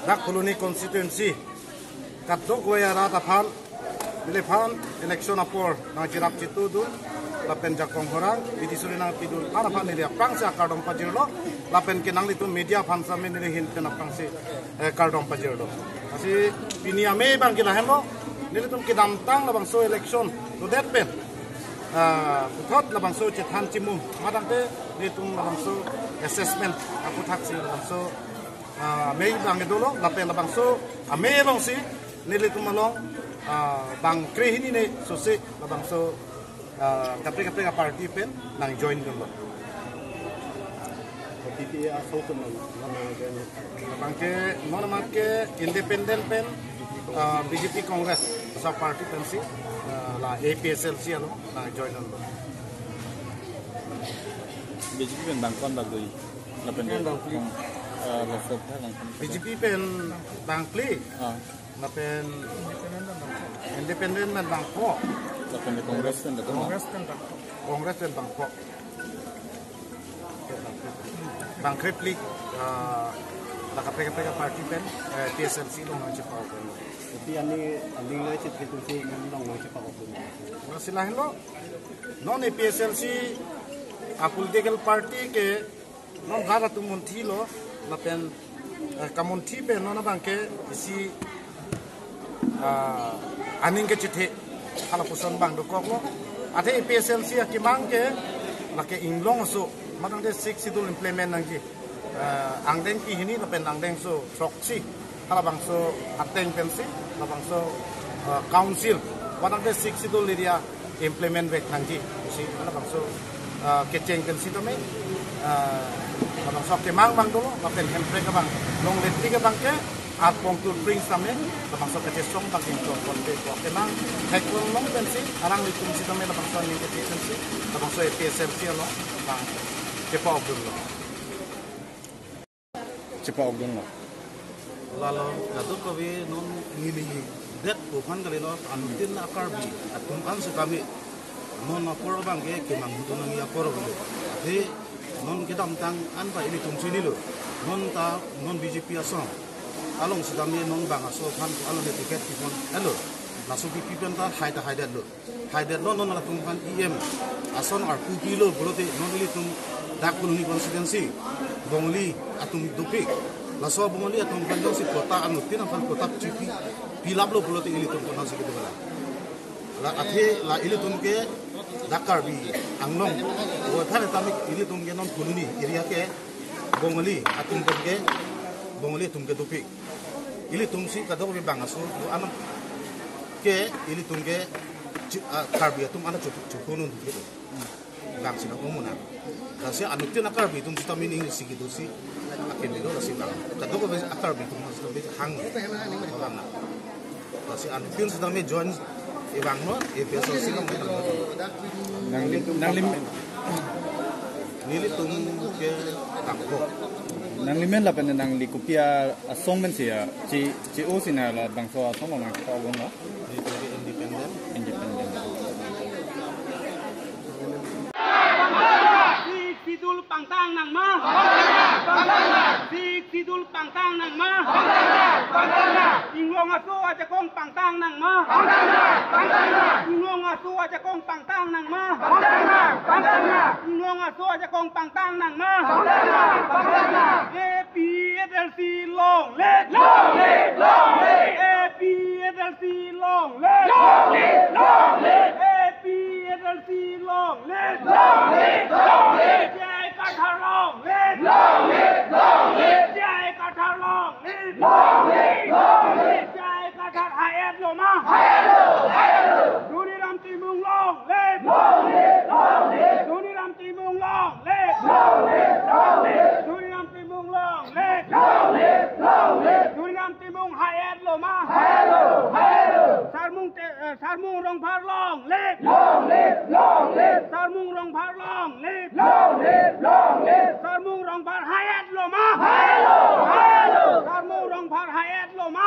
dak koloni constituency katok waya rata phan Biliphan election apor na jirap citu dun lapen jakong horang idi suri na pidul ana phan ni prang sa kardom pajirlo lapen kenang litu media phan sa men ni hin pen prang se kardom pajirlo asi pini ame bang kila hemlo nilitum kidam tang labang so election to that pen thot labang so chethan chimum madang te nitum labang so assessment aku taksi labang so me bang edolo lapen labang so ame bang si nilitum malong bang krehini ne sose labang so kapre party pen nang join dulu. PPA asal tu Bang ke mana mat ke independent pen BJP Congress sa party pen si la APSLC alo nang join dulu. BJP pen bang kon bagui lapen BJP pen bang pli lapen independent man bang po lapen Congress pen Congress pen bang po bang kreplik la kapre party pen PSLC lo nang cepa ko Tapi ani ngai cit gitu sih nong ngai cepa ko. silahin lo non PSLC a political party ke non gara tu monthi lo lapen kamonthi pe non bang ke si aning ke chithe hala puson bang do ko ate PSLC akimang ke lake inglong so madang de 6 sidul implement nangki angdeng ki hini lapen angdeng so proxy hala bang so ateng pensi hala bang so council madang de 6 sidul area implement vek nangki si hala bang so keceng pensi to me hala bang so kemang bang dolo lapen hempre ka bang long letri ka bang ke at pong to bring samen labang so kecesong bang into konte ko kemang hekwong long pensi arang litum si to me labang so ni pensi labang so PSLC lo bang cepa obdul lo cepa ogdon lo lalo lado ko be non ngili det ko kan kali lo anutin akar bi atum kan se kami non akor bang ke kemang to nang akor lo de non kedam tang an ba ini tum sini lo non BJP asong along sedami non bang aso kan along de tiket tipon hello lasu pipen ta haida lo non la tum kan em ason ar pu kilo bolote non li tum dak koloni constituency bongli atum dupik laso bongli atum kan si kota anu tin kan kota cipi pilap lo bolote ili tum kan si gitu bala la athe la ili tum ke dakar bi anglong wo thane tamik ili tum ke non koloni area ke bongli atum ke bongli tum ke dupik ili tum si kadok bi bangaso anam ke ili tum ke karbi atum ana cukunun gitu bang sino umuna kasi anu tin akar bi tum kita mini sigitu si akin dilo kasi bang kadok bi akar bi tum mas bi hang na kasi anu tin kita me join ibang no episode sino nang lim nili tum ke takko nang limen lapen nang likupia asong men sia ci o sina la bang so asong nang ka ogdon lo independent Sidul pangtang nang ma Sidul pangtang nang ma Inglong aso aja kong pangtang nang ma Inglong aso aja kong pangtang nang ma Inglong aso aja kong pangtang nang ma APSLC long let APSLC long let APSLC long let Jai Katharong let Jai Katharong let Jai Kathar Hayat lo ma Duni Ram Timung long let Duni Ram Timung long let Duni Ram Timung long let Duni Ram Timung Hayat lo ma Sarmung rong phar long let Sarmung rong phar long let Sarmung rong phar Hayat lo ma Sarmung rong phar Hayat lo ma